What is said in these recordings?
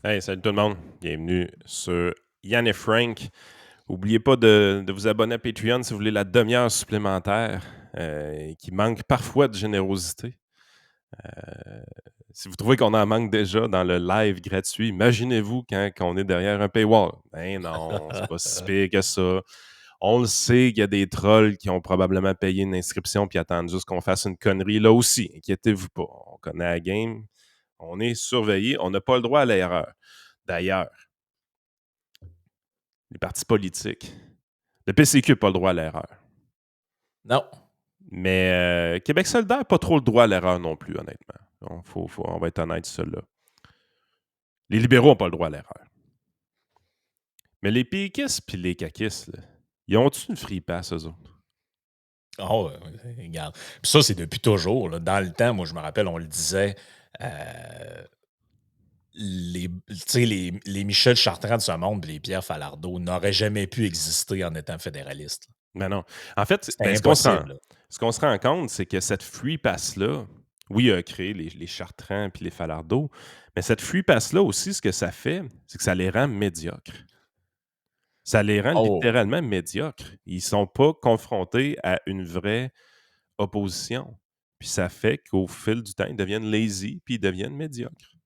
Hey, salut tout le monde. Bienvenue sur Yann et Frank. N'oubliez pas de vous abonner à Patreon si vous voulez la demi-heure supplémentaire qui manque parfois de générosité. Euh, si vous trouvez qu'on en manque déjà dans le live gratuit, imaginez-vous quand on est derrière un paywall. Ben non, c'est pas si pire que ça. On le sait qu'il y a des trolls qui ont probablement payé une inscription puis attendent juste qu'on fasse une connerie là aussi. Inquiétez-vous pas. On connaît la game. On est surveillé. On n'a pas le droit à l'erreur. D'ailleurs, les partis politiques. Le PCQ n'a pas le droit à l'erreur. Non. Mais Québec solidaire n'a pas trop le droit à l'erreur non plus, honnêtement. On va être honnête sur cela. Les libéraux n'ont pas le droit à l'erreur. Mais les péquistes et les caquistes, là, ils ont-tu une free pass, eux autres? Oh, regarde. Puis ça, c'est depuis toujours. Là. Dans le temps, moi, je me rappelle, on le disait, euh, les Michel Chartrand de ce monde et les Pierre Falardeau n'auraient jamais pu exister en étant fédéralistes. Ben non. En fait, C'était ce impossible. qu'on se rend compte, c'est que cette free pass-là, oui, a créé les Chartrand et les Falardeau, mais cette free pass-là aussi, ce que ça fait, c'est que ça les rend médiocres. Ça les rend Oh, littéralement médiocres. Ils ne sont pas confrontés à une vraie opposition. Puis ça fait qu'au fil du temps, ils deviennent lazy puis ils deviennent médiocres.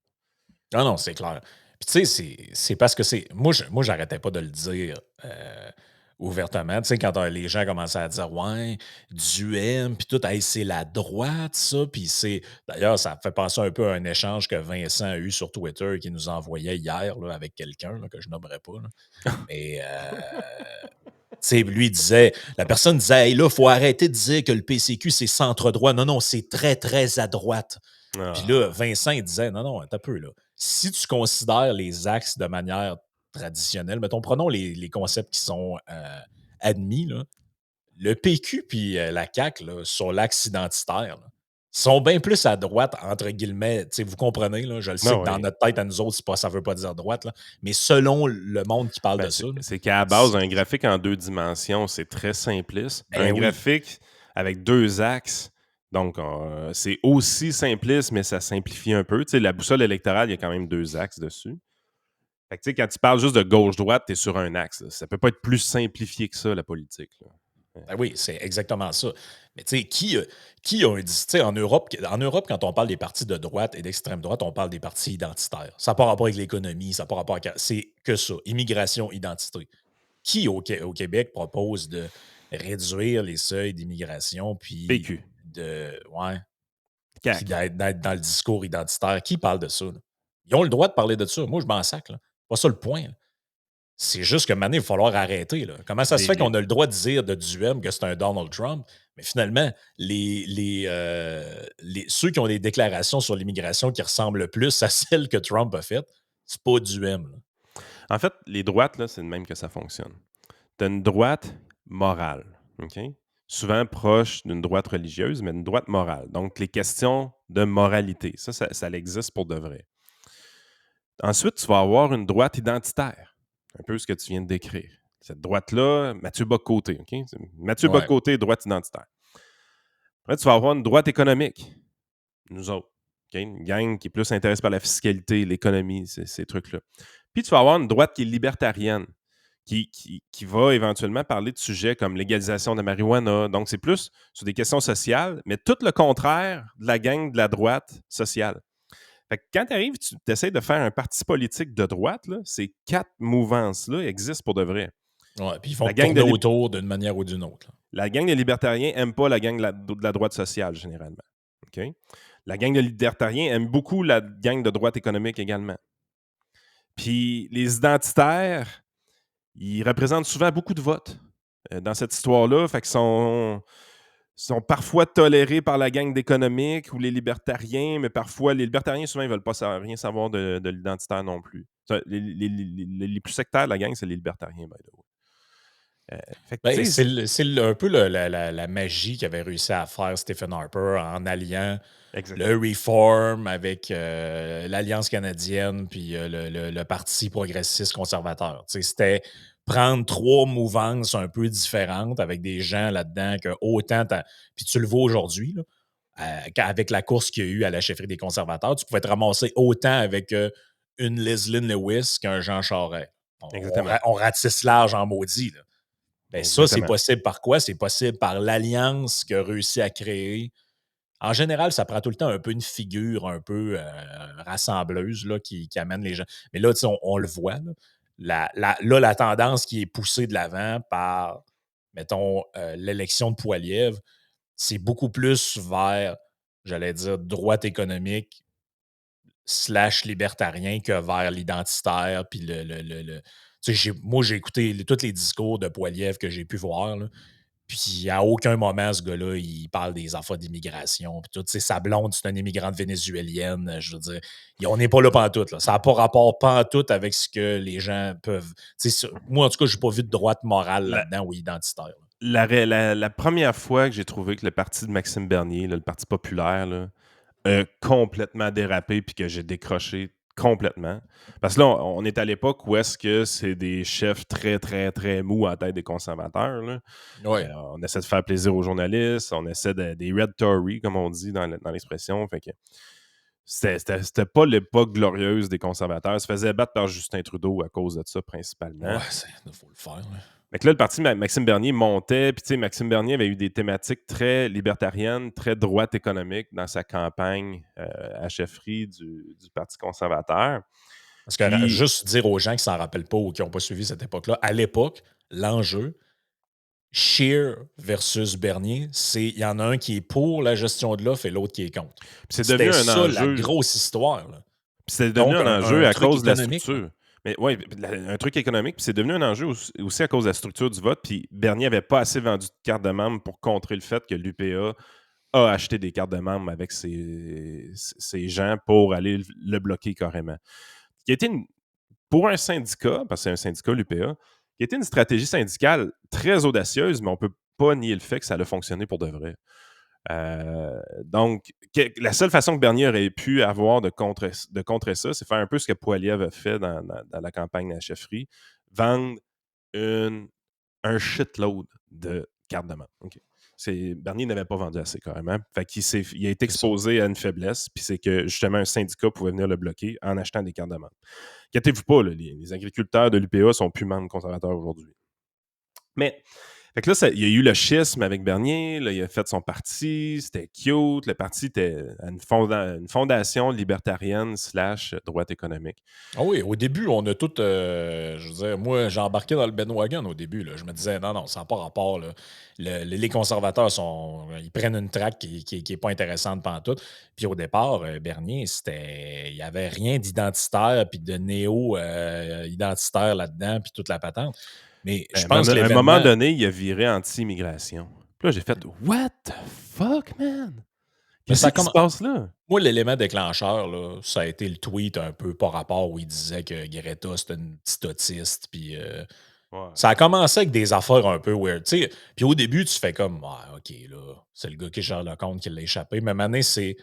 non, non, c'est clair. Puis tu sais, c'est parce que c'est. Moi, j'arrêtais pas de le dire ouvertement. Tu sais, quand les gens commençaient à dire ouais, du M, puis tout, hey, c'est la droite, ça. Puis c'est. D'ailleurs, ça fait penser un peu à un échange que Vincent a eu sur Twitter qui nous envoyait hier là, avec quelqu'un là, que je nommerai pas. Là. Mais tu sais, lui disait, la personne disait, hey, là, il faut arrêter de dire que le PCQ, c'est centre-droit. Non, non, c'est très, très à droite. Puis là, Ah. Vincent, il disait, non, non, un peu, là. Si tu considères les axes de manière traditionnelle, mettons, prenons les concepts qui sont admis, là. Le PQ puis la CAQ, là, sur l'axe identitaire, là, sont bien plus à droite, entre guillemets. Tu sais, vous comprenez, là, je le sais Non, que dans oui. notre tête, à nous autres, ça ne veut pas dire droite, là, mais selon le monde qui parle Ben, de ça, là, c'est qu'à la base, un graphique en 2 dimensions, c'est très simpliste. Un ben oui. graphique avec 2 axes, donc c'est aussi simpliste, mais ça simplifie un peu. Tu sais, la boussole électorale, il y a quand même 2 axes dessus. Fait que, tu sais, quand tu parles juste de gauche-droite, tu es sur un axe. Là. Ça peut pas être plus simplifié que ça, la politique. Là. Ben oui, c'est exactement ça. Mais tu sais, qui a un... Tu sais, en Europe, quand on parle des partis de droite et d'extrême droite, on parle des partis identitaires. Ça n'a pas rapport avec l'économie, ça n'a pas rapport avec... C'est que ça, immigration, identité. Qui au Québec propose de réduire les seuils d'immigration, puis PQ, Ouais, puis CAQ. d'être dans le discours identitaire? Qui parle de ça? Là? Ils ont le droit de parler de ça. Moi, je m'en sac. Là. Pas ça le point. Là. C'est juste que maintenant, il va falloir arrêter. Là. Comment ça se Les, fait les- qu'on a le droit de dire de Duhem que c'est un Donald Trump, mais finalement, ceux qui ont des déclarations sur l'immigration qui ressemblent le plus à celles que Trump a faites, c'est pas Duhem. Là. En fait, les droites, là, c'est de même que ça fonctionne. Tu as une droite morale, OK? Souvent proche d'une droite religieuse, mais une droite morale. Donc, les questions de moralité, ça existe pour de vrai. Ensuite, tu vas avoir une droite identitaire, un peu ce que tu viens de décrire. Cette droite-là, Mathieu Bock-Côté, OK? Mathieu Ouais. Bock-Côté, droite identitaire. Après, tu vas avoir une droite économique, nous autres, OK? Une gang qui est plus intéressée par la fiscalité, l'économie, ces trucs-là. Puis, tu vas avoir une droite qui est libertarienne, qui va éventuellement parler de sujets comme légalisation de la marijuana. Donc, c'est plus sur des questions sociales, mais tout le contraire de la gang de la droite sociale. Fait que quand tu arrives, tu essaies de faire un parti politique de droite, là, ces 4 mouvances-là existent pour de vrai. Ouais. Puis ils vont La gang de, tourner lib- autour d'une manière ou d'une autre. Là. la gang de libertariens n'aime pas la gang de la droite sociale, généralement. OK? La gang de libertariens aime beaucoup la gang de droite économique également. Puis les identitaires, ils représentent souvent beaucoup de votes dans cette histoire-là. Fait qu'ils sont parfois tolérés par la gang d'économiques ou les libertariens, mais parfois, les libertariens, souvent, ils ne veulent pas rien savoir de l'identitaire non plus. Les plus sectaires de la gang, c'est les libertariens, by the way. Fait que, Ben, tu sais, un peu la magie qu'avait réussi à faire Stephen Harper en alliant le exactement. Reform avec l'Alliance canadienne puis le Parti progressiste conservateur. Tu sais, c'était prendre trois mouvances un peu différentes avec des gens là-dedans que autant... Puis tu le vois aujourd'hui, là, avec la course qu'il y a eu à la chefferie des conservateurs, tu pouvais te ramasser autant avec une Leslyn Lewis qu'un Jean Charest. Exactement. On ratisse large en maudit. Là. Ben, ça, c'est Exactement. possible par quoi? C'est possible par l'alliance qu'il a réussi à créer. En général, ça prend tout le temps un peu une figure un peu rassembleuse là, qui amène les gens. Mais là, on le voit. Là, la tendance qui est poussée de l'avant par, mettons, l'élection de Poilievre, c'est beaucoup plus vers, j'allais dire, droite économique slash libertarien que vers l'identitaire. Puis moi, j'ai écouté tous les discours de Poilievre que j'ai pu voir. Là, puis à aucun moment, ce gars-là, il parle des affaires d'immigration. Puis tout, sa blonde, c'est une immigrante vénézuélienne. Je veux dire, on n'est pas là pantoute. Là. Ça n'a pas rapport pantoute avec ce que les gens peuvent. Moi, en tout cas, je n'ai pas vu de droite morale La, là-dedans ou identitaire. Là. la première fois que j'ai trouvé que le parti de Maxime Bernier, là, le Parti populaire, là, a complètement dérapé puis que j'ai décroché complètement. Parce que là, on est à l'époque où est-ce que c'est des chefs très, très, très mous à la tête des conservateurs. Là. Oui. On essaie de faire plaisir aux journalistes, on essaie des Red Tory, comme on dit dans l'expression. Fait que c'était pas l'époque glorieuse des conservateurs. Ils se faisaient battre par Justin Trudeau à cause de ça, principalement. Ouais, il faut le faire. Là. Fait que là, le parti Maxime Bernier montait, puis tu sais, Maxime Bernier avait eu des thématiques très libertariennes, très droite économique dans sa campagne à chefferie du Parti conservateur. Parce que Puis, juste dire aux gens qui s'en rappellent pas ou qui n'ont pas suivi cette époque-là, à l'époque, l'enjeu, Scheer versus Bernier, il y en a un qui est pour la gestion de l'offre et l'autre qui est contre. c'est devenu C'était un ça la enjeu. grosse histoire. Là. Puis c'est devenu Donc, un enjeu un à truc cause de la économique. Là. structure. Mais oui, un truc économique, puis c'est devenu un enjeu aussi à cause de la structure du vote. Puis Bernier n'avait pas assez vendu de cartes de membres pour contrer le fait que l'UPA a acheté des cartes de membres avec ses gens pour aller le bloquer carrément. Qui a été pour un syndicat, parce que c'est un syndicat, l'UPA, qui a été une stratégie syndicale très audacieuse, mais on ne peut pas nier le fait que ça a fonctionné pour de vrai. Donc, la seule façon que Bernier aurait pu avoir de contrer ça, c'est faire un peu ce que Poilievre a fait dans la campagne de la chefferie, vendre un shitload de cartes de membres. Okay. Bernier n'avait pas vendu assez carrément. Fait qu'il il a été exposé à une faiblesse, puis c'est que justement un syndicat pouvait venir le bloquer en achetant des cartes de membres. Inquiétez-vous pas, là, les agriculteurs de l'UPA sont plus membres conservateurs aujourd'hui. Mais fait que là, il y a eu le schisme avec Bernier, là, il a fait son parti, c'était cute, le parti était une fondation libertarienne / droite économique. Ah oui, au début, on a tout. Je veux dire, moi, j'ai embarqué dans le bandwagon au début. Là. Je me disais, non, ça n'a pas rapport. Là. Les conservateurs, ils prennent une traque qui est pas intéressante pantoute. Puis au départ, Bernier, il n'y avait rien d'identitaire puis de néo-identitaire là-dedans, puis toute la patente. Mais je pense que À un moment l'événement. donné, il a viré anti-immigration. Puis là, j'ai fait « What the fuck, man? Mais Qu'est-ce ça qui se commence. passe là? » Moi, l'élément déclencheur, là, ça a été le tweet un peu par rapport où il disait que Greta, c'était une petite autiste. Puis Ouais. ça a commencé avec des affaires un peu weird. T'sais. Puis au début, tu fais comme, ah, OK, là, c'est le gars qui gère le compte qui l'a échappé. Mais maintenant, c'est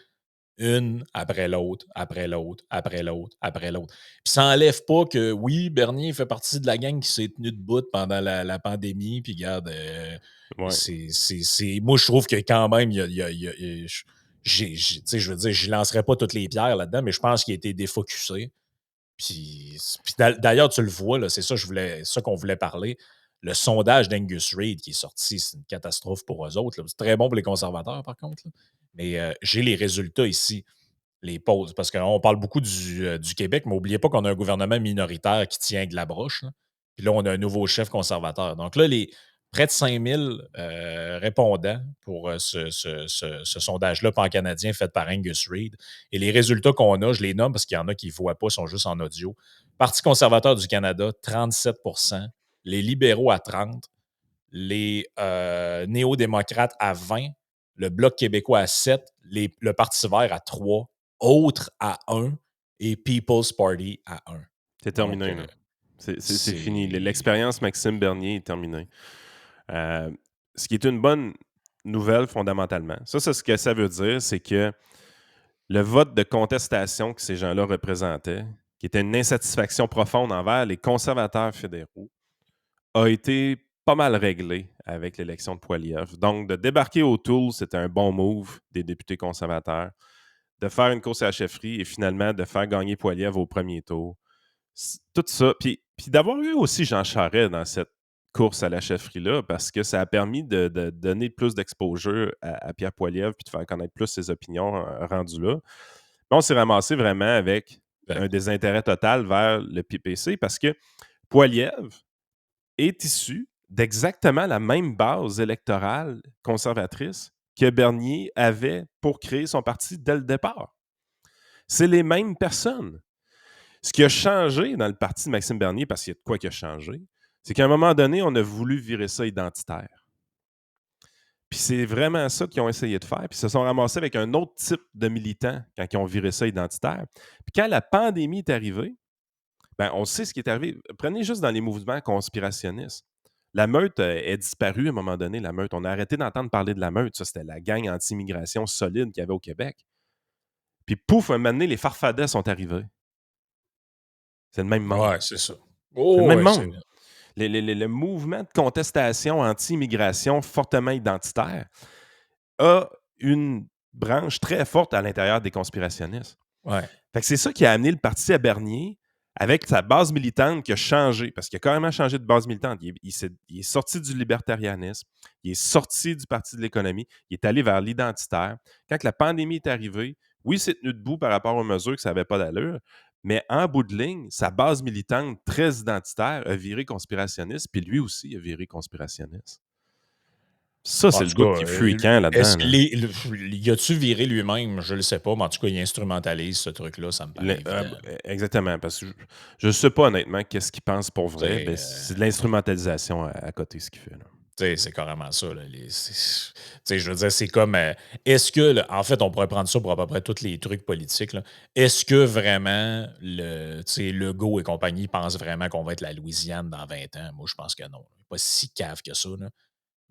une après l'autre, après l'autre, après l'autre, après l'autre. Puis ça n'enlève pas que, oui, Bernier fait partie de la gang qui s'est tenu debout pendant la pandémie. Puis regarde, Ouais. moi, je trouve que quand même, je veux dire, je ne lancerai pas toutes les pierres là-dedans, mais je pense qu'il a été défocusé. Puis d'ailleurs, tu le vois, là, c'est ça qu'on voulait parler. Le sondage d'Angus Reid qui est sorti, c'est une catastrophe pour eux autres. C'est très bon pour les conservateurs, par contre. Là. Mais j'ai les résultats ici, les pauses, parce qu'on parle beaucoup du Québec, mais n'oubliez pas qu'on a un gouvernement minoritaire qui tient de la broche. Là. Puis là, on a un nouveau chef conservateur. Donc là, près de 5000 répondants pour ce sondage-là pan-canadien fait par Angus Reid. Et les résultats qu'on a, je les nomme parce qu'il y en a qui ne voient pas, sont juste en audio. Parti conservateur du Canada, 37 les libéraux à 30 les néo-démocrates à 20 le Bloc québécois à 7 le Parti vert à 3 autres à 1 et People's Party à 1. C'est Donc, terminé, là. C'est fini. c'est. L'expérience Maxime Bernier est terminée. Ce qui est une bonne nouvelle fondamentalement. Ça, c'est ce que ça veut dire, c'est que le vote de contestation que ces gens-là représentaient, qui était une insatisfaction profonde envers les conservateurs fédéraux, a été pas mal réglé avec l'élection de Poilievre. Donc, de débarquer au Toul, c'était un bon move des députés conservateurs. de faire une course à la chefferie et finalement de faire gagner Poilievre au premier tour. Tout ça. Puis d'avoir eu aussi Jean Charest dans cette course à la chefferie-là, parce que ça a permis de donner plus d'exposure à Pierre Poilievre puis de faire connaître plus ses opinions rendues là. On s'est ramassé vraiment avec un désintérêt total vers le PPC parce que Poilievre est issu d'exactement la même base électorale conservatrice que Bernier avait pour créer son parti dès le départ. C'est les mêmes personnes. Ce qui a changé dans le parti de Maxime Bernier, parce qu'il y a de quoi qui a changé, c'est qu'à un moment donné, on a voulu virer ça identitaire. Puis c'est vraiment ça qu'ils ont essayé de faire. Puis ils se sont ramassés avec un autre type de militants quand ils ont viré ça identitaire. Puis quand la pandémie est arrivée, ben on sait ce qui est arrivé. Prenez juste dans les mouvements conspirationnistes. La meute est disparue à un moment donné, la meute. On a arrêté d'entendre parler de la meute. Ça, c'était la gang anti-immigration solide qu'il y avait au Québec. Puis pouf, un moment donné, les farfadets sont arrivés. C'est le même monde. Ouais, c'est ça. C'est le Oh, même ouais, monde. Le mouvement de contestation anti-immigration fortement identitaire a une branche très forte à l'intérieur des conspirationnistes. Ouais. Fait que c'est ça qui a amené le parti à Bernier avec sa base militante qui a changé, parce qu'il a carrément changé de base militante. Il est sorti du libertarianisme, il est sorti du Parti de l'économie, il est allé vers l'identitaire. Quand la pandémie est arrivée, oui, il s'est tenu debout par rapport aux mesures que ça n'avait pas d'allure, mais en bout de ligne, sa base militante très identitaire a viré conspirationniste, puis lui aussi a viré conspirationniste. Ça, En c'est le tout bout cas, qui est freakant là-dedans. Là. y a-tu viré lui-même? Je le sais pas, mais en tout cas, il instrumentalise ce truc-là, ça me paraît évident. Exactement, parce que je ne sais pas honnêtement qu'est-ce qu'il pense pour vrai. Ben, c'est de l'instrumentalisation à côté ce qu'il fait. Là. C'est carrément ça. Là. Je veux dire, c'est comme. Est-ce que, là, en fait, on pourrait prendre ça pour à peu près tous les trucs politiques. Là. Est-ce que vraiment Legault et compagnie pensent vraiment qu'on va être la Louisiane dans 20 ans? Moi, je pense que non. Il n'est pas si cave que ça. Là.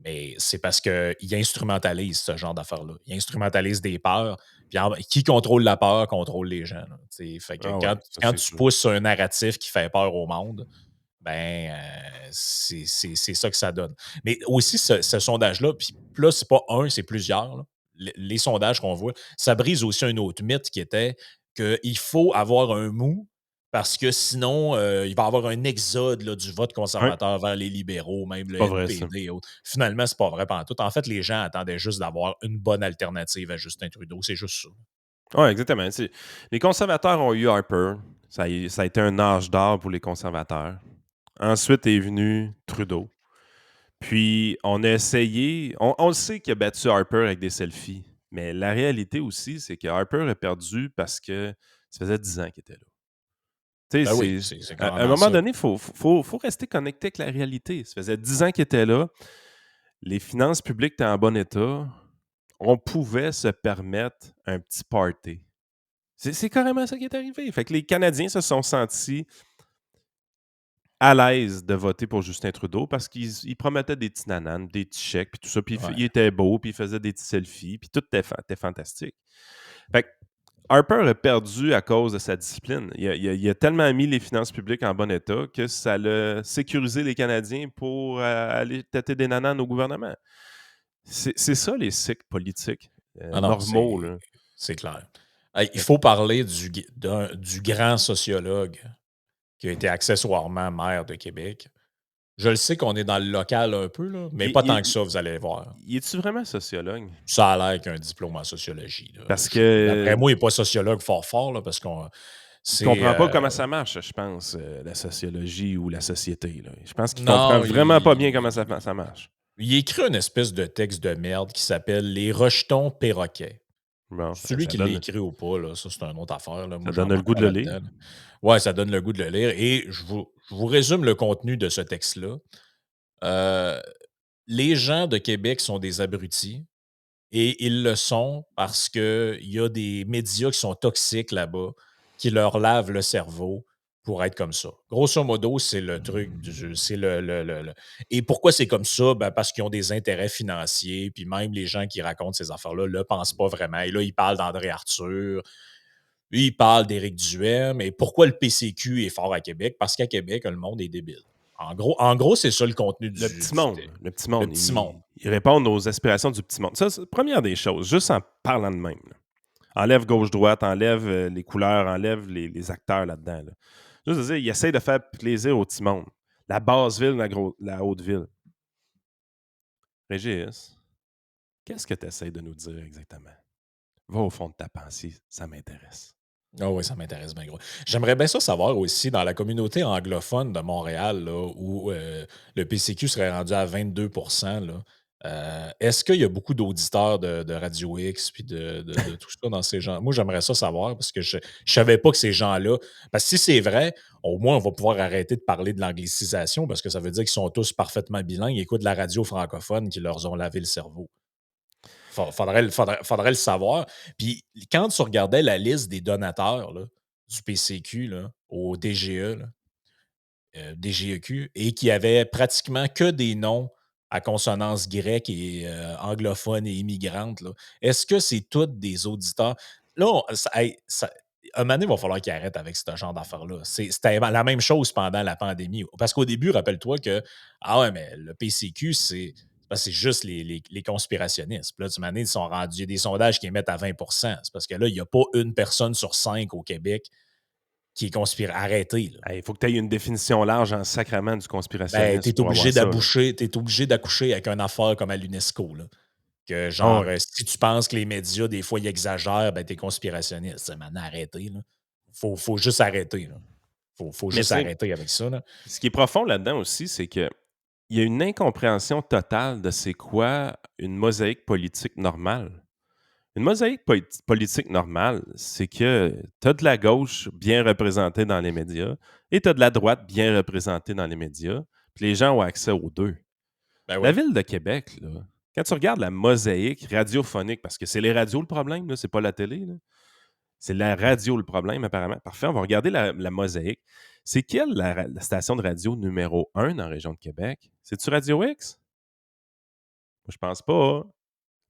Mais c'est parce qu'il instrumentalise ce genre d'affaires-là. Il instrumentalise des peurs. Puis qui contrôle la peur contrôle les gens. Là, fait que Ah ouais, ça quand c'est tu sûr. pousses un narratif qui fait peur au monde, c'est ça que ça donne. Mais aussi, ce sondage-là, puis là, c'est pas un, c'est plusieurs. Là. Les sondages qu'on voit, ça brise aussi un autre mythe qui était qu'il faut avoir un mou parce que sinon, il va y avoir un exode là, du vote Ouais, conservateur vers les libéraux, même c'est le pas vrai ça. NPD et autres. Finalement, c'est pas vrai pantoute. En fait, les gens attendaient juste d'avoir une bonne alternative à Justin Trudeau. C'est juste ça. Oui, exactement. Les conservateurs ont eu Harper. Ça a été un âge d'or pour les conservateurs. Ensuite est venu Trudeau. Puis, on a essayé. On le sait qu'il a battu Harper avec des selfies. Mais la réalité aussi, c'est que Harper a perdu parce que ça faisait 10 ans qu'il était là. Tu Ben oui, sais, c'est à un carrément moment ça. donné, il faut rester connecté avec la réalité. Ça faisait 10 ans qu'il était là. Les finances publiques étaient en bon état. On pouvait se permettre un petit party. C'est carrément ça qui est arrivé. Fait que les Canadiens se sont sentis à l'aise de voter pour Justin Trudeau parce qu'il promettait des petits nananes, des petits chèques, puis tout ça. Puis Ouais. il était beau, puis il faisait des petits selfies, puis tout était fantastique. Fait que Harper a perdu à cause de sa discipline. Il a tellement mis les finances publiques en bon état que ça l'a sécurisé les Canadiens pour aller tâter des nananes au gouvernement. C'est ça les cycles politiques Ah non, normaux. Là. c'est clair. Hey, il faut parler du grand sociologue qui a été accessoirement maire de Québec. Je le sais qu'on est dans le local un peu, là, mais pas tant que ça, vous allez voir. Es-tu vraiment sociologue? Ça a l'air qu'un diplôme en sociologie. Là. Parce D'après que moi, il n'est pas sociologue fort, là, parce qu'on. il C'est. comprend pas comment ça marche, je pense, la sociologie ou la société. Là. Je pense qu'il comprend Non, vraiment pas bien comment ça marche. il écrit une espèce de texte de merde qui s'appelle Les rejetons perroquets. Bon, Celui qui l'a écrit ou pas, là, ça, c'est une autre affaire. Là. ça Moi, donne le j'embarque goût pas de le lire. là-dedans. Là. Ouais, ça donne le goût de le lire. Et je vous résume le contenu de ce texte-là. Les gens de Québec sont des abrutis et ils le sont parce qu'il y a des médias qui sont toxiques là-bas, qui leur lavent le cerveau pour être comme ça. Grosso modo, c'est le truc c'est Et pourquoi c'est comme ça? Ben parce qu'ils ont des intérêts financiers, puis même les gens qui racontent ces affaires-là ne le pensent pas vraiment. Et là, ils parlent d'André Arthur, ils parlent d'Éric Duhem. Et pourquoi le PCQ est fort à Québec? Parce qu'à Québec, le monde est débile. En gros, c'est ça le contenu Le petit monde. Le petit le monde. petit monde. Ils répondent aux aspirations du petit monde. Ça, c'est la première des choses, juste en parlant de même. Là. Enlève gauche-droite, enlève les couleurs, enlève les acteurs là-dedans. Là. Juste de dire, il essaie de faire plaisir au petit monde. La basse ville, la haute ville. Régis, qu'est-ce que tu essaies de nous dire exactement? Va au fond de ta pensée, ça m'intéresse. Ah oui, ça m'intéresse bien gros. J'aimerais bien ça savoir aussi, dans la communauté anglophone de Montréal, là, où le PCQ serait rendu à 22 là, est-ce qu'il y a beaucoup d'auditeurs de Radio X puis de tout ça dans ces gens? Moi, j'aimerais ça savoir parce que je ne savais pas que ces gens-là. Parce que si c'est vrai, au moins, on va pouvoir arrêter de parler de l'anglicisation parce que ça veut dire qu'ils sont tous parfaitement bilingues, ils écoutent de la radio francophone qui leur ont lavé le cerveau. Faudrait le savoir. Puis quand tu regardais la liste des donateurs là, du PCQ là, au DGE, là, DGEQ, et qui avait pratiquement que des noms à consonance grecque et anglophone et immigrantes, là, est-ce que c'est tous des auditeurs? Là, un moment donné, il va falloir qu'ils arrêtent avec ce genre d'affaires-là. C'était la même chose pendant la pandémie. Parce qu'au début, rappelle-toi que, ah ouais, mais le PCQ, c'est juste les conspirationnistes. Puis là, tu m'as dit, ils sont rendus, il y a des sondages qui émettent à 20. C'est parce que là, il n'y a pas une personne sur 5 au Québec qui est conspiré. Arrêtez, là. Il faut que tu aies une définition large en sacrament du Ben, conspirationnisme pour avoir ça. t'es obligé d'accoucher avec une affaire comme à l'UNESCO, là. Que Ah genre, oui. si tu penses que les médias, des fois, ils exagèrent, ben, t'es conspirationniste. Maintenant, arrêtez, là. Faut juste arrêter, là. Faut Mais juste tu sais, arrêter avec ça, là. ce qui est profond là-dedans aussi, c'est que il y a une incompréhension totale de c'est quoi une mosaïque politique normale. Une mosaïque politique normale, c'est que tu as de la gauche bien représentée dans les médias et tu as de la droite bien représentée dans les médias, puis les gens ont accès aux deux. Ben La oui, ville de Québec, là, quand tu regardes la mosaïque radiophonique, parce que c'est les radios le problème, là, c'est pas la télé, là, c'est la radio le problème apparemment. Parfait, on va regarder la mosaïque. C'est quelle la station de radio numéro 1 dans la région de Québec? C'est-tu Radio X? Moi, je pense pas.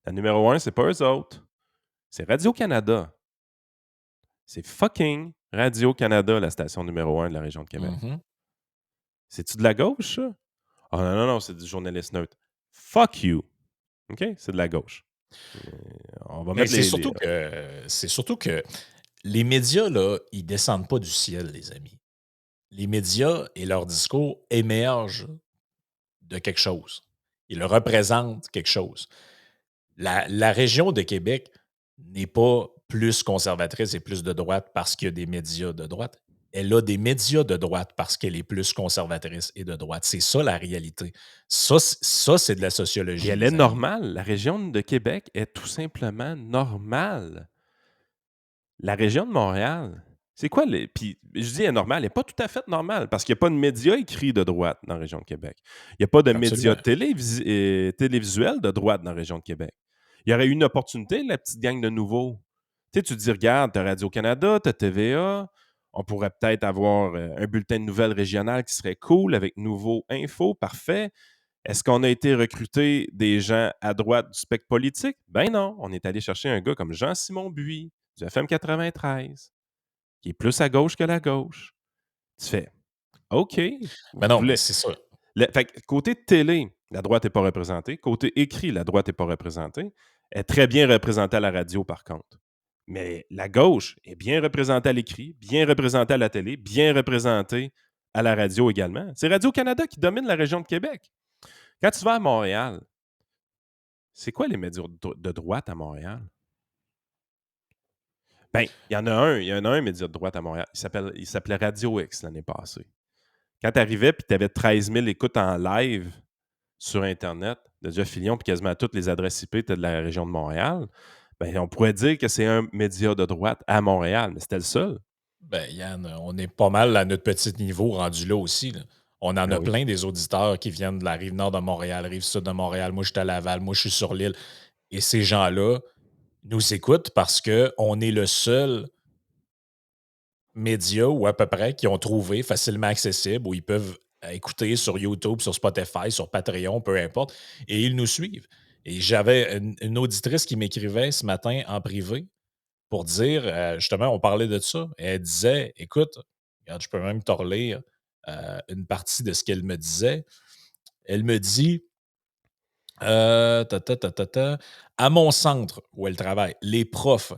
La numéro 1, c'est pas eux autres. C'est Radio-Canada. C'est fucking Radio-Canada, la station numéro 1 de la région de Québec. mhm. C'est-tu de la gauche, ça? Ah non, non, non, c'est du journaliste neutre. Fuck you. OK? C'est de la gauche. On va Mais mettre les c'est surtout que les médias, là, ils descendent pas du ciel, les amis. Les médias et leurs discours émergent de quelque chose. Ils représentent quelque chose. La région de Québec n'est pas plus conservatrice et plus de droite parce qu'il y a des médias de droite. Elle a des médias de droite parce qu'elle est plus conservatrice et de droite. C'est ça la réalité. Ça, c'est de la Puis sociologie, elle est les amis. normale. La région de Québec est tout simplement normale. La région de Montréal, c'est quoi les. Puis je dis elle est normale, elle n'est pas tout à fait normale parce qu'il n'y a pas de médias écrits de droite dans la région de Québec. Il n'y a pas de médias Absolument. télévisuels de droite dans la région de Québec. Il y aurait eu une opportunité, la petite gang de nouveaux. Tu sais, tu te dis, regarde, tu as Radio-Canada, tu as TVA, on pourrait peut-être avoir un bulletin de nouvelles régional qui serait cool avec Nouveau Info, parfait. Est-ce qu'on a été recruter des gens à droite du spectre politique? Ben non, on est allé chercher un gars comme Jean-Simon Buis, du FM 93, qui est plus à gauche que la gauche. Tu fais, OK, Mais vous non, mais voulez. c'est ça. Fait que côté télé, la droite n'est pas représentée. Côté écrit, la droite n'est pas représentée. Elle est très bien représentée à la radio, par contre. Mais la gauche est bien représentée à l'écrit, bien représentée à la télé, bien représentée à la radio également. C'est Radio-Canada qui domine la région de Québec. Quand tu vas à Montréal, c'est quoi les médias de droite à Montréal? Ben, il y en a un média de droite à Montréal. Il s'appelait Radio X l'année passée. Quand tu arrivais et tu avais 13 000 écoutes en live sur Internet de Jeff Fillion, puis quasiment toutes les adresses IP étaient de la région de Montréal, ben, on pourrait dire que c'est un média de droite à Montréal, mais c'était le seul. Ben, Yann, on est pas mal à notre petit niveau rendu là aussi, là. On en Ben a oui. plein des auditeurs qui viennent de la rive nord de Montréal, rive sud de Montréal. Moi, je suis à Laval, moi, je suis sur l'île. Et ces gens-là nous écoutent parce qu'on est le seul média ou à peu près qui ont trouvé facilement accessible où ils peuvent écouter sur YouTube, sur Spotify, sur Patreon, peu importe, et ils nous suivent. Et j'avais une auditrice qui m'écrivait ce matin en privé pour dire, justement, on parlait de ça. Et elle disait, écoute, regarde, je peux même te relire une partie de ce qu'elle me disait. Elle me dit, ta, ta, ta, ta, ta, à mon centre où elle travaille, les profs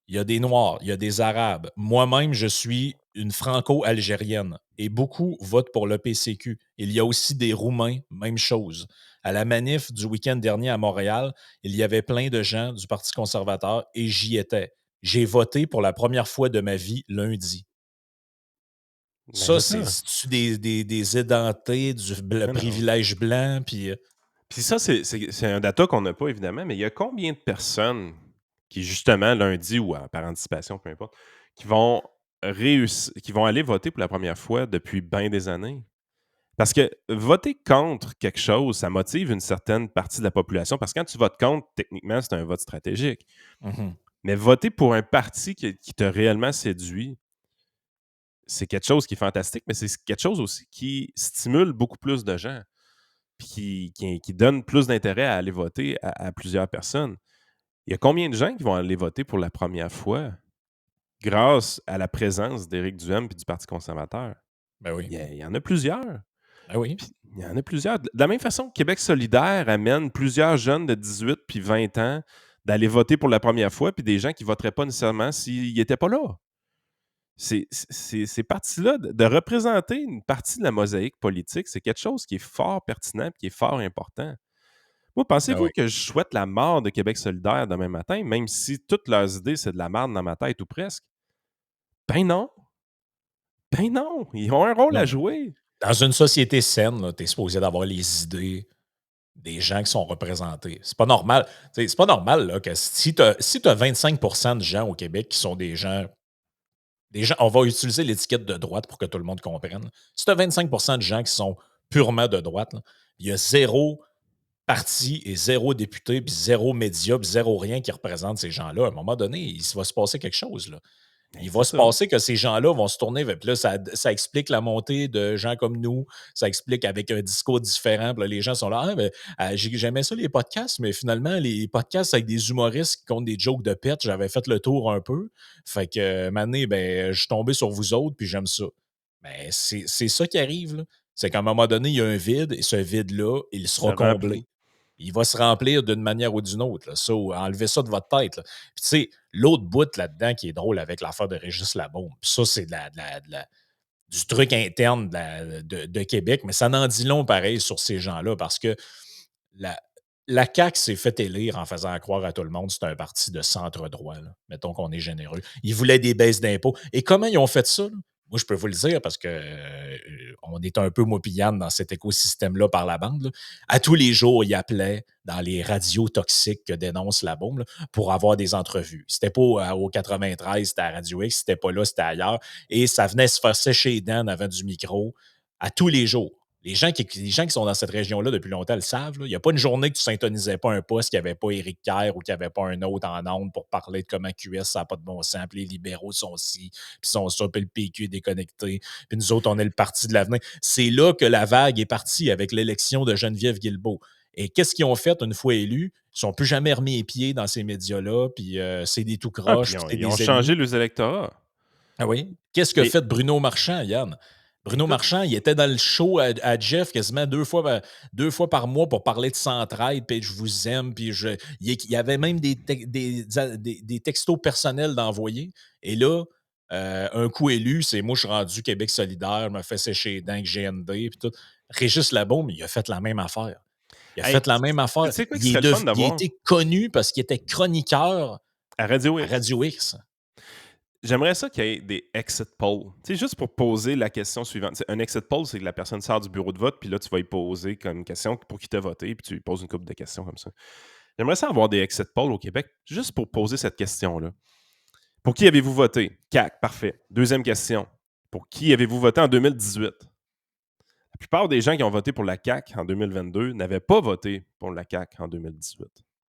il y a des Noirs, il y a des Arabes. Moi-même, je suis une franco-algérienne et beaucoup votent pour le PCQ. Il y a aussi des Roumains, même chose. À la manif du week-end dernier à Montréal, il y avait plein de gens du Parti conservateur et j'y étais. J'ai voté pour la première fois de ma vie lundi. Ben, Ça, c'est c'est ça. c'est-tu des édentés, Non, non. privilège blanc, puis Puis ça, c'est un data qu'on n'a pas, évidemment, mais il y a combien de personnes qui, justement, lundi ou par anticipation, peu importe, qui vont qui vont aller voter pour la première fois depuis bien des années? Parce que voter contre quelque chose, ça motive une certaine partie de la population, parce que quand tu votes contre, techniquement, c'est un vote stratégique. mmh Mais voter pour un parti qui t'a réellement séduit, c'est quelque chose qui est fantastique, mais c'est quelque chose aussi qui stimule beaucoup plus de gens, puis qui donne plus d'intérêt à aller voter à plusieurs personnes. Il y a combien de gens qui vont aller voter pour la première fois grâce à la présence d'Éric Duhaime et du Parti conservateur? ben oui, Il y en a plusieurs. ben oui, Puis il y en a plusieurs. De la même façon que Québec solidaire amène plusieurs jeunes de 18 puis 20 ans d'aller voter pour la première fois, puis des gens qui ne voteraient pas nécessairement s'ils n'étaient pas là. Ces partis-là, de représenter une partie de la mosaïque politique, c'est quelque chose qui est fort pertinent et qui est fort important. Moi, ben pensez-vous oui. que je souhaite la mort de Québec solidaire demain matin, même si toutes leurs idées, c'est de la merde dans ma tête ou presque? Ben non! Ben non! Ils ont un rôle à Non. jouer. Dans une société saine, tu es supposé d'avoir les idées des gens qui sont représentés. C'est pas normal. Tu sais, c'est pas normal là, que si tu as, si 25 de gens au Québec qui sont des gens, on va utiliser l'étiquette de droite pour que tout le monde comprenne. Si tu as 25 de gens qui sont purement de droite, là, il y a zéro parti et zéro député, puis zéro média, puis zéro rien qui représente ces gens-là. À un moment donné, il va se passer quelque chose. Là. Ben, Il va c'est se ça. passer que ces gens-là vont se tourner vers. Puis là, ça explique la montée de gens comme nous. Ça explique avec un discours différent. Puis là, les gens sont là. Ah, ben, j'aimais ça les podcasts, mais finalement, les podcasts avec des humoristes qui comptent des jokes de pète, j'avais fait le tour un peu. Fait que, mané, ben, je suis tombé sur vous autres, puis j'aime ça. Mais c'est ça qui arrive, là. C'est qu'à un moment donné, il y a un vide, et ce vide-là, il Se sera comblé. remplit. Il va se remplir d'une manière ou d'une autre. Là. Ça, enlevez ça de votre tête. Là. Puis, tu sais, l'autre bout là-dedans qui est drôle avec l'affaire de Régis Labaume, puis ça, c'est du truc interne de Québec, mais ça n'en dit long pareil sur ces gens-là parce que la, la CAQ s'est fait élire en faisant croire à tout le monde que c'est un parti de centre-droit. Là. Mettons qu'on est généreux. Ils voulaient des baisses d'impôts. Et comment ils ont fait ça? Là? Moi, je peux vous le dire parce que on est un peu moupillane dans cet écosystème-là par la bande. Là. À tous les jours, ils appelaient dans les radios toxiques que dénonce la bombe là, pour avoir des entrevues. C'était pas au 93, c'était à Radio X, c'était pas là, c'était ailleurs. Et ça venait se faire sécher les dents en avant du micro à tous les jours. Les gens qui sont dans cette région-là depuis longtemps le savent. là. Il n'y a pas une journée que tu ne syntonisais pas un poste qui n'avait pas Éric Kerr ou qui n'avait pas un autre en ondes pour parler de comment QS, ça n'a pas de bon sens, puis les libéraux sont ci, puis sont ça, puis le PQ est déconnecté, puis nous autres, on est le parti de l'avenir. C'est là que la vague est partie avec l'élection de Geneviève Guilbeault. Et qu'est-ce qu'ils ont fait une fois élus? Ils ne sont plus jamais remis les pieds dans ces médias-là, puis c'est des tout Ah, puis croches, puis c'est ils ont des changé ennemis. les électorats. Ah oui? Qu'est-ce que Mais fait Bruno Marchand, Yann? Bruno tout, Marchand, il était dans le show à Jeff quasiment deux fois par mois pour parler de centraide, puis je vous aime, puis il y avait même des textos personnels d'envoyer. Et là, un coup élu, c'est moi, je suis rendu Québec solidaire, me fait sécher les dents avec GND, puis tout. Régis Labaume, il a fait la même affaire. Il a hey, fait la même tu affaire. sais quoi qui Il, est serait le fun il a d'avoir été connu parce qu'il était chroniqueur à Radio à X? Radio X. J'aimerais ça qu'il y ait des exit polls. Tu sais, juste pour poser la question suivante. Un exit poll, c'est que la personne sort du bureau de vote, puis là, tu vas y poser comme question pour qui t'a voté, puis tu lui poses une couple de questions comme ça. J'aimerais ça avoir des exit polls au Québec, juste pour poser cette question-là. Pour qui avez-vous voté? CAC, parfait. Deuxième question. Pour qui avez-vous voté en 2018? La plupart des gens qui ont voté pour la CAC en 2022 n'avaient pas voté pour la CAC en 2018.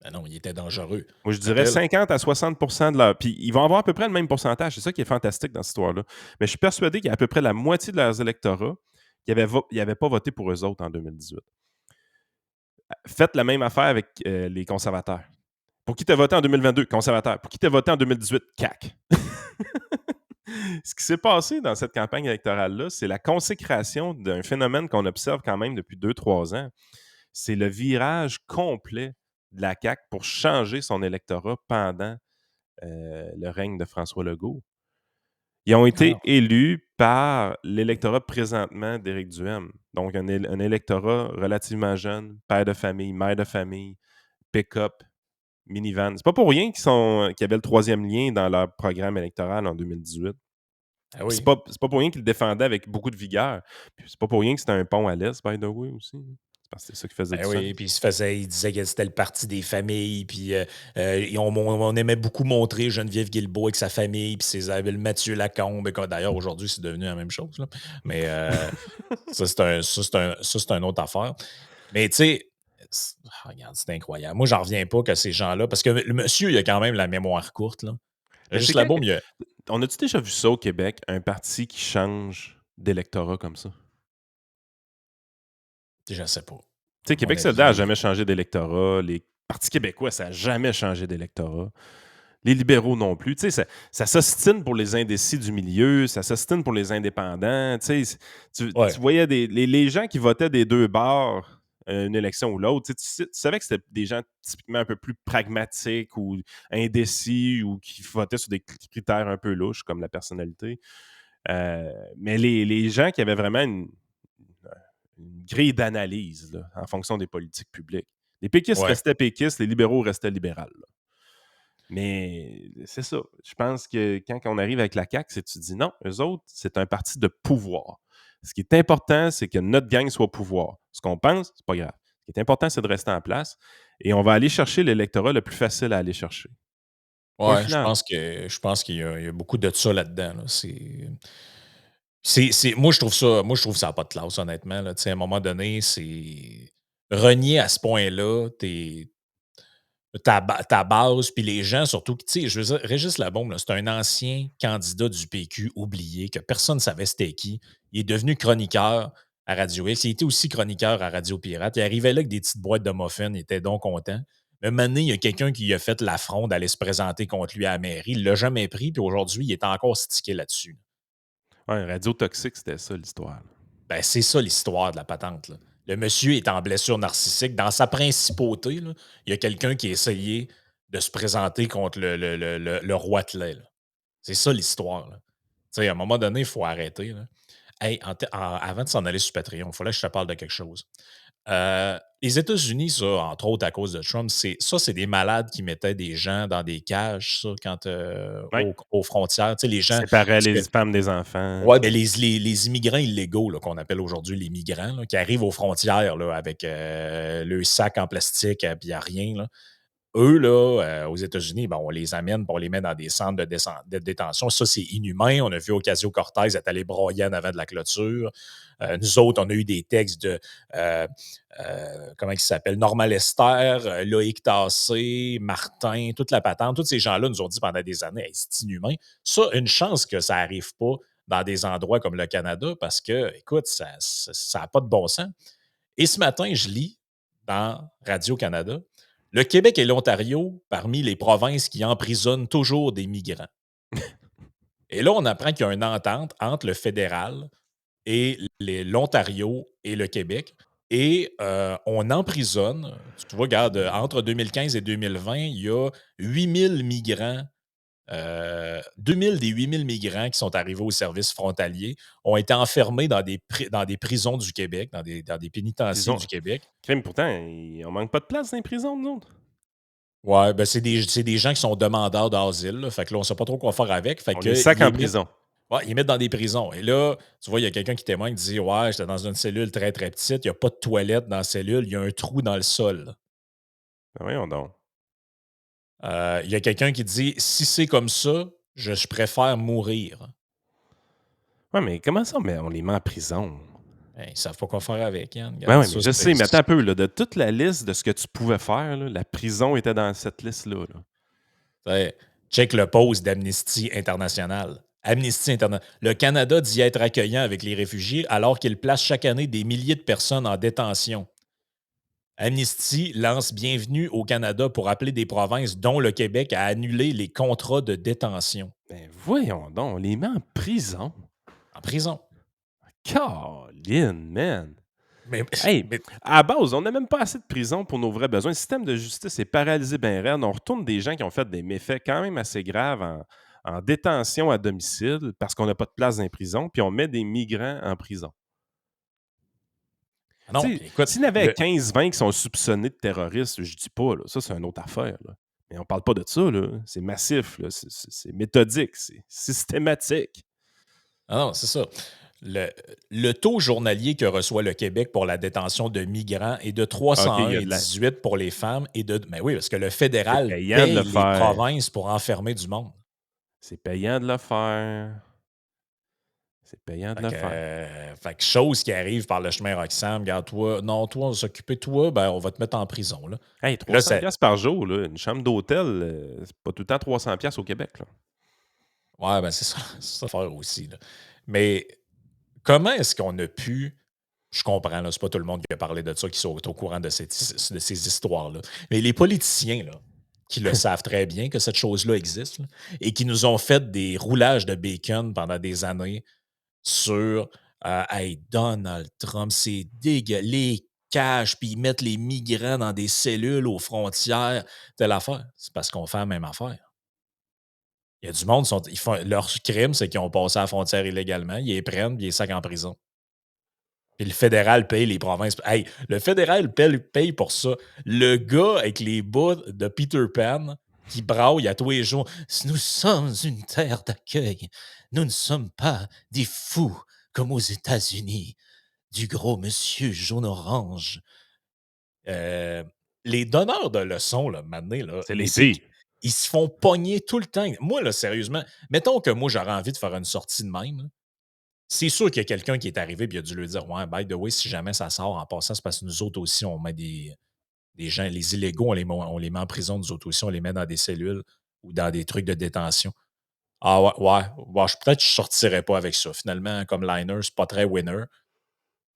Ben non, il était dangereux. Moi, je dirais Rappelle, 50 à 60 de leur. Puis ils vont avoir à peu près le même pourcentage. C'est ça qui est fantastique dans cette histoire-là. Mais je suis persuadé qu'il y a à peu près la moitié de leurs électorats qui n'avaient pas voté pour eux autres en 2018. Faites la même affaire avec les conservateurs. Pour qui tu as voté en 2022? Conservateur. Pour qui tu as voté en 2018? CAC. Ce qui s'est passé dans cette campagne électorale-là, c'est la consécration d'un phénomène qu'on observe quand même depuis 2-3 ans. C'est le virage complet de la CAQ pour changer son électorat pendant le règne de François Legault. Ils ont Ah non. été élus par l'électorat présentement d'Éric Duhem. Donc un électorat relativement jeune, père de famille, mère de famille, pick-up, minivan. C'est pas pour rien qu'ils avaient le troisième lien dans leur programme électoral en 2018. Ah Puis oui. c'est pas pour rien qu'ils le défendaient avec beaucoup de vigueur. Puis c'est pas pour rien que c'était un pont à l'est, by the way, aussi. C'est parce que c'est ça qui faisait Ben du oui, sens. puis il disait que c'était le parti des familles, puis on aimait beaucoup montrer Geneviève Guilbeault avec sa famille, puis le Mathieu Lacombe, et d'ailleurs aujourd'hui c'est devenu la même chose, là. Mais c'est une autre affaire. Mais tu sais, regarde, c'est incroyable. Moi, j'en reviens pas que ces gens-là, parce que le monsieur, il a quand même la mémoire courte, là. Mais c'est Régis quand Labaume, on a-tu déjà vu ça au Québec, un parti qui change d'électorat comme ça? je sais pas. Tu sais, À mon Québec solidaire n'a avis, jamais changé d'électorat. Les partis québécois, ça n'a jamais changé d'électorat. Les libéraux non plus. Tu sais, ça s'ostine pour les indécis du milieu, ça s'ostine pour les indépendants. Tu sais, tu ouais. voyais les gens qui votaient des deux bords, une élection ou l'autre, tu savais que c'était des gens typiquement un peu plus pragmatiques ou indécis ou qui votaient sur des critères un peu louches comme la personnalité. Mais les gens qui avaient vraiment une grille d'analyse là, en fonction des politiques publiques. Les péquistes Ouais. restaient péquistes, les libéraux restaient libérales. Là. Mais c'est ça. Je pense que quand on arrive avec la CAQ, c'est tu dis non, eux autres, c'est un parti de pouvoir. Ce qui est important, c'est que notre gang soit au pouvoir. Ce qu'on pense, c'est pas grave. Ce qui est important, c'est de rester en place. Et on va aller chercher l'électorat le plus facile à aller chercher. Point Ouais, final. je pense qu'il y a beaucoup de ça là-dedans, là. Moi, je trouve ça a pas de classe, honnêtement, là. Tu sais, à un moment donné, c'est renier à ce point-là ta base, puis les gens surtout, tu sais, je veux dire, Régis Labaume, là, c'est un ancien candidat du PQ oublié, que personne ne savait c'était qui. Il est devenu chroniqueur à Radio X. Il était aussi chroniqueur à Radio Pirate. Il arrivait là avec des petites boîtes de muffins, il était donc content. Mais maintenant, il y a quelqu'un qui a fait l'affront d'aller se présenter contre lui à la mairie. Il l'a jamais pris, puis aujourd'hui, il est encore stické là-dessus. Ouais, radio toxique, c'était ça l'histoire. Là. Ben, c'est ça l'histoire de la patente, là. Le monsieur est en blessure narcissique. Dans sa principauté, là, il y a quelqu'un qui a essayé de se présenter contre le roitelet, là. C'est ça l'histoire, là. Tu sais, à un moment donné, il faut arrêter, là. Hey, avant de s'en aller sur Patreon, il fallait que je te parle de quelque chose. Les États-Unis, ça, entre autres à cause de Trump, c'est des malades qui mettaient des gens dans des cages, ça, quand Ouais. aux frontières. Tu sais, les gens. Séparait Parce que les femmes des enfants. ouais, ben les immigrants illégaux là, qu'on appelle aujourd'hui les migrants, là, qui arrivent aux frontières là, avec le sac en plastique, puis il n'y a rien. Là. Eux, là, aux États-Unis, ben, on les amène, puis on les met dans des centres de détention. Ça, c'est inhumain. On a vu Ocasio-Cortez être allé broyer en avant de la clôture. Nous autres, on a eu des textes de, euh, comment ils s'appellent, Norma Lester, Loïc Tassé, Martin, toute la patente. Tous ces gens-là nous ont dit pendant des années, hey, c'est inhumain. Ça, une chance que ça n'arrive pas dans des endroits comme le Canada parce que, écoute, ça n'a pas de bon sens. Et ce matin, je lis dans Radio-Canada, le Québec et l'Ontario parmi les provinces qui emprisonnent toujours des migrants. Et là, on apprend qu'il y a une entente entre le fédéral et l'Ontario et le Québec. Et on emprisonne, tu vois, regarde, entre 2015 et 2020, il y a 8000 migrants. 2000 des 8000 migrants qui sont arrivés au service frontalier ont été enfermés dans des prisons du Québec, dans des pénitenciers Prison. du Québec. Crime, pourtant, on manque pas de place dans les prisons, nous autres. Ouais, ben c'est des gens qui sont demandeurs d'asile, là. Fait que là, on sait pas trop quoi faire avec. Fait On les que sac en prison. ouais, ils mettent dans des prisons. Et là, tu vois, il y a quelqu'un qui témoigne, qui dit ouais, j'étais dans une cellule très, très petite, il n'y a pas de toilette dans la cellule, il y a un trou dans le sol. Ben voyons donc. Il y a quelqu'un qui dit si c'est comme ça, je préfère mourir. Ouais, mais comment ça, mais on les met en prison? Ben, ils savent pas quoi faire avec, Yann. Ben Regarde, ouais, mais ça, je sais, mais attends un peu, là, de toute la liste de ce que tu pouvais faire, là, la prison était dans cette liste-là. Là. check le post d'Amnesty International. Amnesty International. Le Canada dit être accueillant avec les réfugiés alors qu'il place chaque année des milliers de personnes en détention. Amnesty lance Bienvenue au Canada pour appeler des provinces, dont le Québec, à annuler les contrats de détention. Ben voyons donc, on les met en prison. En prison. Caroline, man. Mais Hey, mais à la base, on n'a même pas assez de prisons pour nos vrais besoins. Le système de justice est paralysé ben raide. On retourne des gens qui ont fait des méfaits quand même assez graves en détention à domicile parce qu'on n'a pas de place dans les prisons, puis on met des migrants en prison. non, Tu sais, puis écoute, s'il y en avait le 15-20 qui sont soupçonnés de terroristes, je dis pas, là, ça, c'est une autre affaire, là. Mais on parle pas de ça, là. C'est massif, là. C'est méthodique, c'est systématique. non, c'est ça. Le le taux journalier que reçoit le Québec pour la détention de migrants est de Ah, OK, il y a de la 301,18 pour les femmes et de mais oui, parce que le c'est fédéral payant de le paye les faire. provinces pour enfermer du monde. C'est payant de le faire. C'est payant de le faire. Fait que chose qui arrive par le chemin Roxham, regarde toi, non, toi, on va s'occuper de toi, ben, on va te mettre en prison, là. Hey, Puis là, 300 c'est pièces par jour, là, une chambre d'hôtel, c'est pas tout le temps 300 pièces au Québec, là. ouais, ben, c'est ça, c'est ça faire aussi, là. Mais comment est-ce qu'on a pu je comprends, là, c'est pas tout le monde qui a parlé de ça, qui sont au courant de de ces histoires-là. Mais les politiciens, là, qui le savent très bien que cette chose-là existe, là, et qui nous ont fait des roulages de bacon pendant des années sur hey, Donald Trump, c'est dégueu, les caches, puis ils mettent les migrants dans des cellules aux frontières, telle affaire. C'est parce qu'on fait la même affaire. Il y a du monde, ils font, leur crime, c'est qu'ils ont passé la frontière illégalement, ils les prennent, puis ils les sacent en prison. Puis le fédéral paye les provinces. Hey, le fédéral paye pour ça. Le gars avec les bouts de Peter Pan qui braille à tous les jours. Nous sommes une terre d'accueil. Nous ne sommes pas des fous comme aux États-Unis. Du gros monsieur jaune-orange. Euh, les donneurs de leçons, là, maintenant, là, C'est mais les c'est pires. qu'ils se font pogner tout le temps. Moi, là, sérieusement, mettons que moi, j'aurais envie de faire une sortie de même. Là. C'est sûr qu'il y a quelqu'un qui est arrivé et il a dû lui dire ouais, by the way, si jamais ça sort en passant, c'est parce que nous autres aussi, on met des gens, les illégaux, on les met en prison, nous autres aussi, on les met dans des cellules ou dans des trucs de détention. Ah ouais, ouais, ouais peut-être que je sortirais pas avec ça. Finalement, comme liner, c'est pas très winner.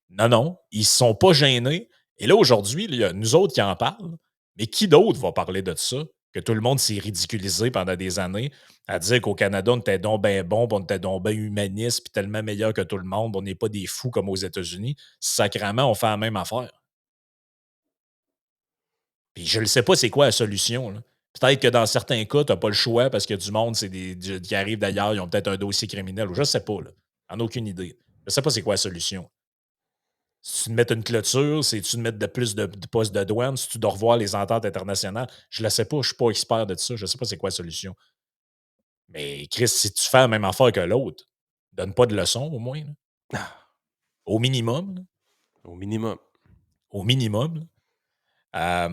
Non, non, ils se sont pas gênés. Et là, aujourd'hui, il y a nous autres qui en parlent, mais qui d'autre va parler de ça? Que tout le monde s'est ridiculisé pendant des années à dire qu'au Canada, on était donc bien bon, puis on était donc bien humaniste, puis tellement meilleur que tout le monde, on n'est pas des fous comme aux États-Unis. Sacrément, on fait la même affaire. Puis je ne sais pas c'est quoi la solution. Là. Peut-être que dans certains cas, tu n'as pas le choix parce que du monde, qui arrive d'ailleurs, ils ont peut-être un dossier criminel ou je ne sais pas. Là. J'en ai aucune idée. Je ne sais pas c'est quoi la solution. Si tu de mettre une clôture, c'est tu de mettre de plus de postes de douane, si tu dois revoir les ententes internationales, je ne le sais pas, je ne suis pas expert de ça, je ne sais pas c'est quoi la solution. Mais Chris, si tu fais la même affaire que l'autre, donne pas de leçons au moins. Là. Ah, Au minimum. Là. au minimum. Au minimum. Là.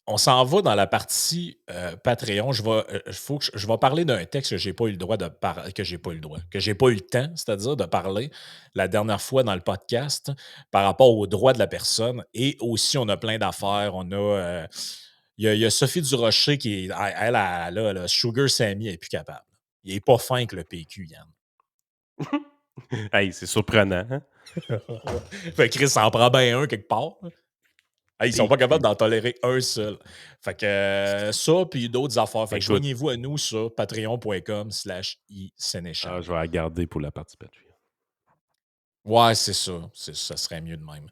On s'en va dans la partie Patreon. Je vais parler d'un texte que j'ai pas eu le droit de parler, que j'ai pas eu le temps, c'est-à-dire de parler la dernière fois dans le podcast par rapport aux droits de la personne. Et aussi, on a plein d'affaires. On a il y a Sophie Durocher qui est. Là, Sugar Sammy elle est plus capable. Il est pas fin avec le PQ, Yann. Hey, c'est surprenant, hein? Fait que Chris s'en prend bien un quelque part. Ils sont pas capables PQ. d'en tolérer un seul. Fait que ça, puis d'autres affaires. Fait que Écoute, joignez-vous à nous sur patreon.com/isénéchal. je vais la garder pour la partie Patreon. Ouais, c'est ça. Ça serait mieux de même.